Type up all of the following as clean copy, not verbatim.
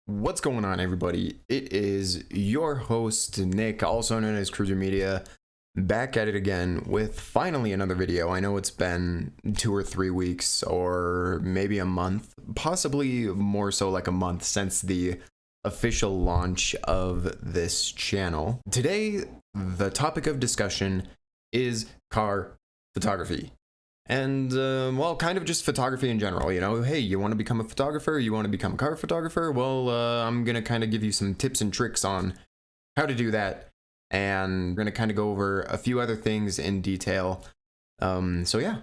What's going on, everybody? It is your host, Nick, also known as Cruiser Media, back at it again with finally another video. I know it's been 2 or 3 weeks, or maybe a month, possibly more so like a month since the official launch of this channel. Today, the topic of discussion is car photography. And, well, kind of just photography in general, you know. Hey, you want to become a photographer? You want to become a car photographer? Well, I'm going to kind of give you some tips and tricks on how to do that. And we're going to kind of go over a few other things in detail. So yeah,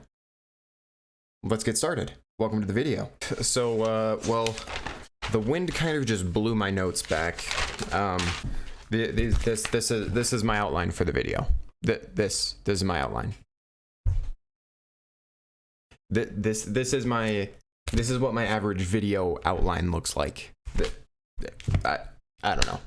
let's get started. Welcome to the video. So, well, the wind kind of just blew my notes back. This is my outline for the video. This is my outline. This is what my average video outline looks like. I don't know.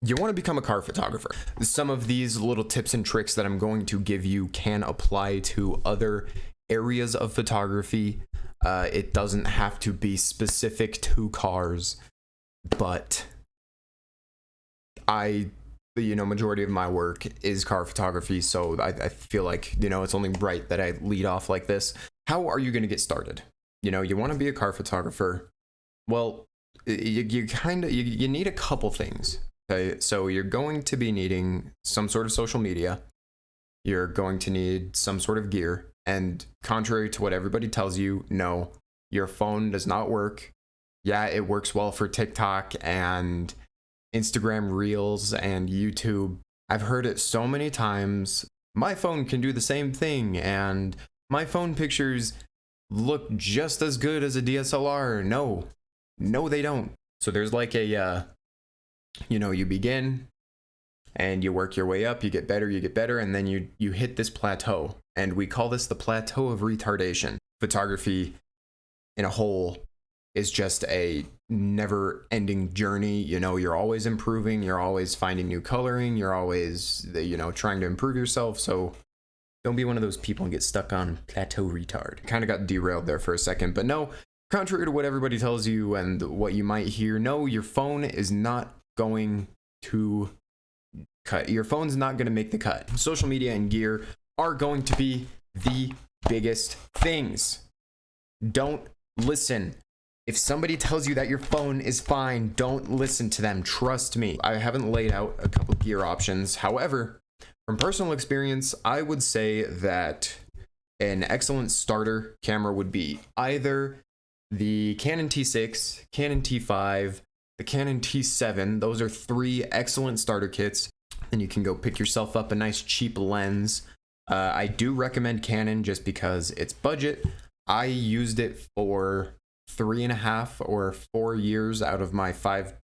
You want to become a car photographer. Some of these little tips and tricks that I'm going to give you can apply to other areas of photography. It doesn't have to be specific to cars, but majority of my work is car photography, so I feel like, it's only right that I lead off like this. How are you going to get started? You want to be a car photographer. Well, you need a couple things. Okay, so you're going to be needing some sort of social media. You're going to need some sort of gear. And contrary to what everybody tells you, no, your phone does not work. Yeah, it works well for TikTok and Instagram Reels and YouTube. I've heard it so many times. My phone can do the same thing, and my phone pictures look just as good as a DSLR. No, they don't. So there's like a, you begin and you work your way up, you get better, and then you hit this plateau. And we call this the plateau of retardation. Photography in a whole is just a never-ending journey. You're always improving, you're always finding new coloring, you're always, trying to improve yourself. So don't be one of those people and get stuck on plateau retard. Kind of got derailed there for a second, but no, contrary to what everybody tells you and what you might hear, no, your phone is not going to cut. Your phone's not going to make the cut. Social media and gear are going to be the biggest things. Don't listen. If somebody tells you that your phone is fine, don't listen to them. Trust me. I haven't laid out a couple gear options. However, from personal experience, I would say that an excellent starter camera would be either the Canon T6, Canon T5, the Canon T7. Those are 3 excellent starter kits. And you can go pick yourself up a nice cheap lens. I do recommend Canon just because it's budget. I used it for 3.5 or 4 years out of my 5-6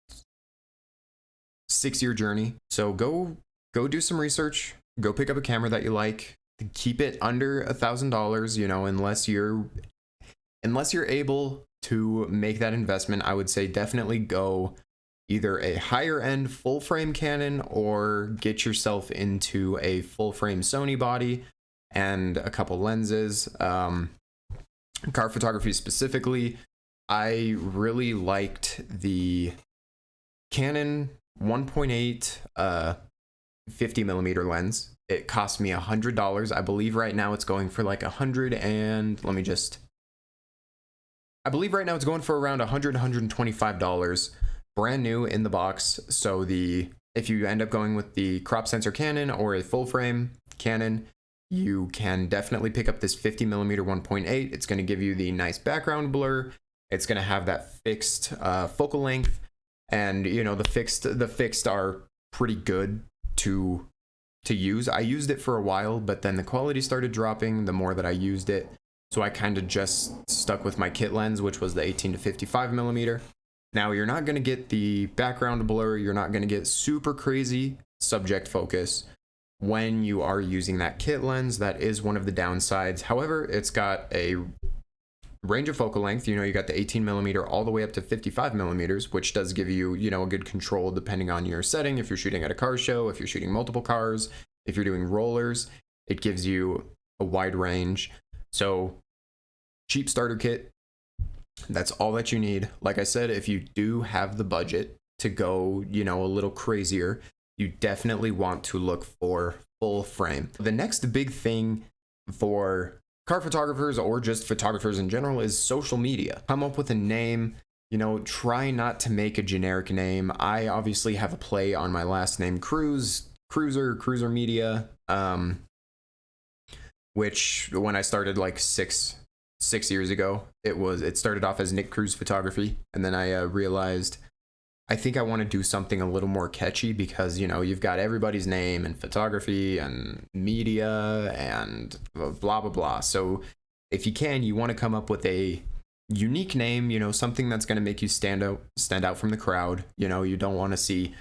year journey. So go do some research, go pick up a camera that you like, keep it under $1,000, unless you're able to make that investment. I would say definitely go either a higher end full frame Canon or get yourself into a full frame Sony body and a couple lenses. Car photography specifically, I really liked the Canon 1.8 50mm lens. It cost me $100. I believe right now it's going for like I believe right now it's going for around $125, brand new in the box. So if you end up going with the crop sensor Canon or a full frame Canon, you can definitely pick up this 50mm 1.8. It's going to give you the nice background blur. It's going to have that fixed focal length, and the fixed are pretty good to use. I used it for a while, but then the quality started dropping the more that I used it. So I kind of just stuck with my kit lens, which was the 18 to 55mm. Now, you're not going to get the background blur. You're not going to get super crazy subject focus when you are using that kit lens. That is one of the downsides. However, it's got a range of focal length. You got the 18mm all the way up to 55mm, which does give you, a good control depending on your setting. If you're shooting at a car show, if you're shooting multiple cars, if you're doing rollers, it gives you a wide range. So cheap starter kit, That's all that you need. Like I said, if you do have the budget to go, you know, a little crazier, you definitely want to look for full frame. The next big thing for car photographers or just photographers in general is social media. Come up with a name, you know, try not to make a generic name. I obviously have a play on my last name, Cruiser Media, which when I started like six years ago, it started off as Nick Cruz Photography, and then I realized I think I want to do something a little more catchy because, you know, you've got everybody's name and photography and media and blah blah blah. So if you can, you want to come up with a unique name, you know, something that's going to make you stand out from the crowd. You know, you don't want to see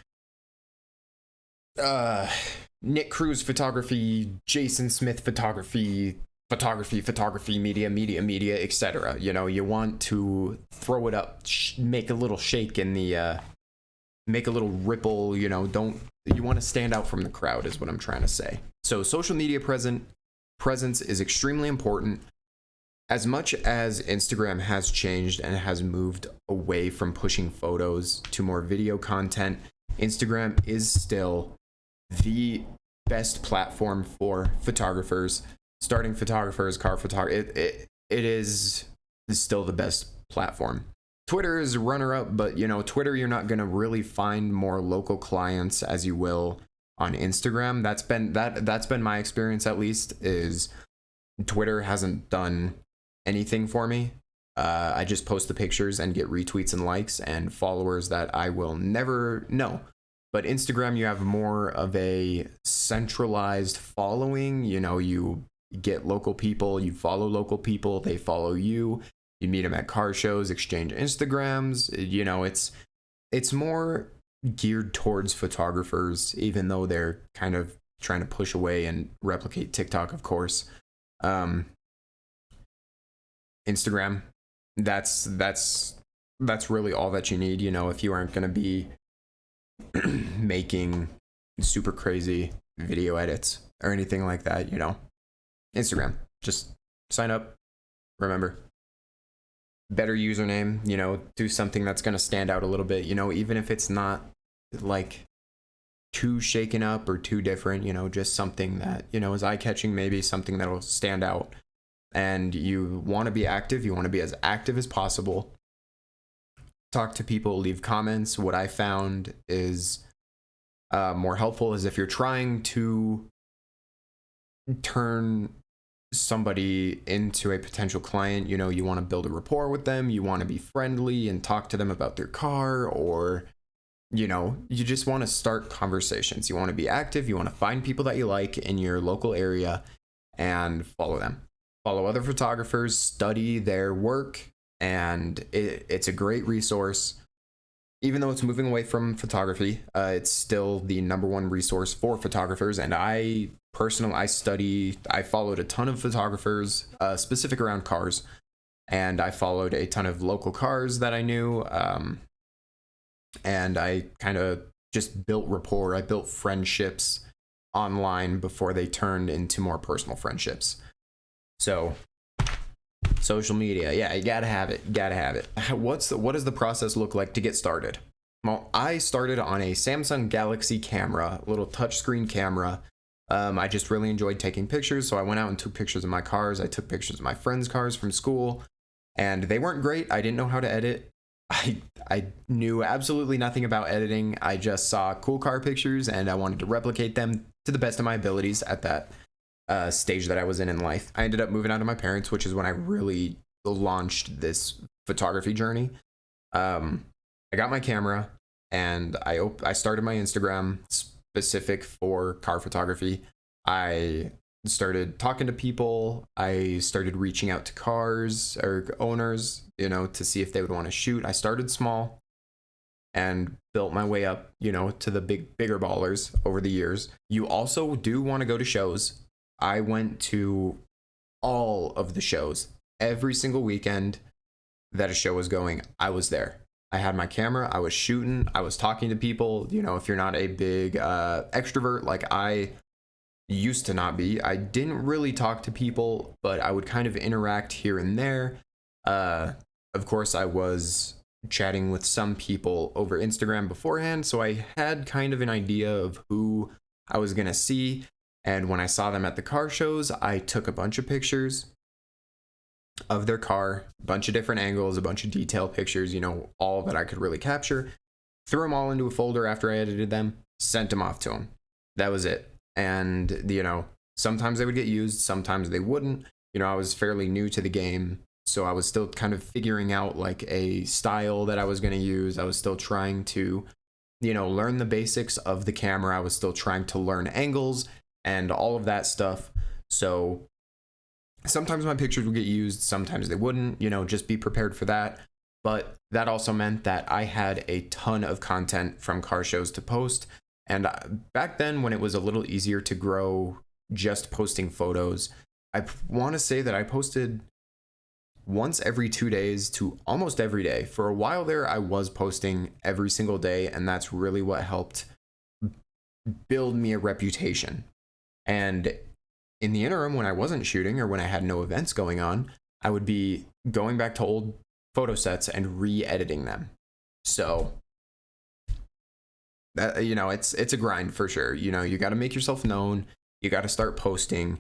Nick Cruz Photography, Jason Smith Photography, media, etc. You know, you want to throw it up, make a little shake in the make a little ripple, you know, you want to stand out from the crowd is what I'm trying to say. So social media presence is extremely important. As much as Instagram has changed and has moved away from pushing photos to more video content, Instagram is still the best platform for photographers, starting photographers, car photographers. It is still the best platform. Twitter is runner up, but you know, Twitter, you're not going to really find more local clients as you will on Instagram. That's been my experience, at least, is Twitter hasn't done anything for me. I just post the pictures and get retweets and likes and followers that I will never know. But Instagram, you have more of a centralized following. You know, you get local people, you follow local people, they follow you. You meet them at car shows, exchange Instagrams. You know, it's more geared towards photographers, even though they're kind of trying to push away and replicate TikTok, of course. Instagram, that's really all that you need. You know, if you aren't going to be making super crazy video edits or anything like that, you know, Instagram, just sign up. Remember, better username, you know, do something that's going to stand out a little bit, you know, even if it's not like too shaken up or too different, you know, just something that, you know, is eye-catching, maybe something that'll stand out. And you want to be active, you want to be as active as possible. Talk to people, leave comments. What I found is more helpful is if you're trying to turn somebody into a potential client, you know, you want to build a rapport with them, you want to be friendly and talk to them about their car, or, you know, you just want to start conversations. You want to be active, you want to find people that you like in your local area and follow them. Follow other photographers, study their work, and it's a great resource. Even though it's moving away from photography, it's still the #1 resource for photographers. And I followed a ton of photographers, specific around cars, and I followed a ton of local cars that I knew. And I kind of just built rapport. I built friendships online before they turned into more personal friendships. So social media, yeah, you gotta have it. What does the process look like to get started? Well, I started on a Samsung Galaxy camera, a little touchscreen camera. I just really enjoyed taking pictures, so I went out and took pictures of my cars. I took pictures of my friends' cars from school, and they weren't great. I didn't know how to edit. I knew absolutely nothing about editing. I just saw cool car pictures, and I wanted to replicate them to the best of my abilities at that stage that I was in life. I ended up moving out of my parents, which is when I really launched this photography journey. I got my camera and I started my Instagram specific for car photography. I started talking to people. I started reaching out to cars or owners, you know, to see if they would want to shoot. I started small and built my way up, you know, to the bigger ballers over the years. You also do want to go to shows. I went to all of the shows. Every single weekend that a show was going, I was there. I had my camera, I was shooting, I was talking to people. You know, if you're not a big extrovert like I used to not be, I didn't really talk to people, but I would kind of interact here and there. Of course, I was chatting with some people over Instagram beforehand, so I had kind of an idea of who I was gonna see. And when I saw them at the car shows, I took a bunch of pictures of their car, a bunch of different angles, a bunch of detail pictures, you know, all that I could really capture, threw them all into a folder after I edited them, sent them off to them. That was it. And, you know, sometimes they would get used, sometimes they wouldn't. You know, I was fairly new to the game, so I was still kind of figuring out like a style that I was going to use. I was still trying to, you know, learn the basics of the camera. I was still trying to learn angles and all of that stuff. So sometimes my pictures would get used, sometimes they wouldn't, you know, just be prepared for that. But that also meant that I had a ton of content from car shows to post. And back then, when it was a little easier to grow just posting photos, I want to say that I posted once every 2 days to almost every day. For a while there, I was posting every single day, and that's really what helped build me a reputation. And in the interim, when I wasn't shooting or when I had no events going on, I would be going back to old photo sets and re-editing them. So that, you know, it's a grind for sure. You know, you got to make yourself known. You got to start posting.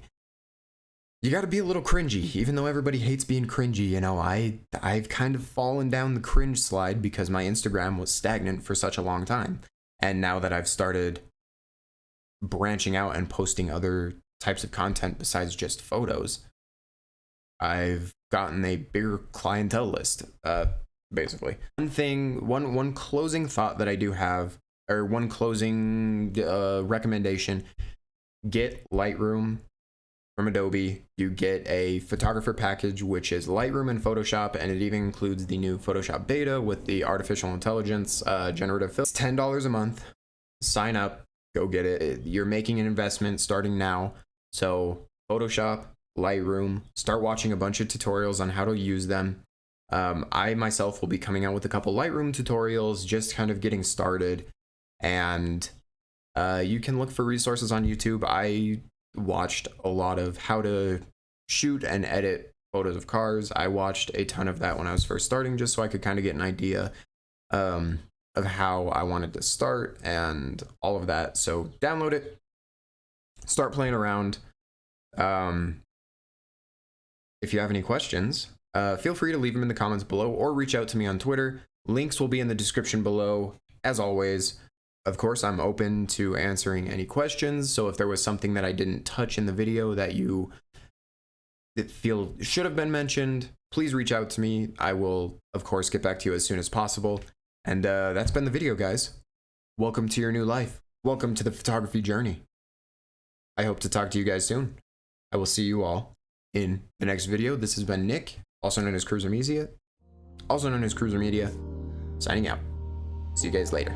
You got to be a little cringy, even though everybody hates being cringy. You know, I've kind of fallen down the cringe slide because my Instagram was stagnant for such a long time. And now that I've started branching out and posting other types of content besides just photos, I've gotten a bigger clientele list, basically. One closing thought that I do have, or one closing recommendation: get Lightroom from Adobe. You get a photographer package, which is Lightroom and Photoshop, and it even includes the new Photoshop beta with the artificial intelligence generative fill. It's $10 a month. Sign up, go get it. You're making an investment starting now. So Photoshop, Lightroom, start watching a bunch of tutorials on how to use them. I myself will be coming out with a couple Lightroom tutorials, just kind of getting started. And you can look for resources on YouTube. I watched a lot of how to shoot and edit photos of cars. I watched a ton of that when I was first starting, just so I could kind of get an idea of how I wanted to start and all of that. So download it, start playing around. If you have any questions, feel free to leave them in the comments below or reach out to me on Twitter. Links will be in the description below. As always, of course, I'm open to answering any questions. So if there was something that I didn't touch in the video that you feel should have been mentioned, please reach out to me. I will, of course, get back to you as soon as possible. And that's been the video, guys. Welcome to your new life. Welcome to the photography journey. I hope to talk to you guys soon. I will see you all in the next video. This has been Nick, also known as Cruiser Media, signing out. See you guys later.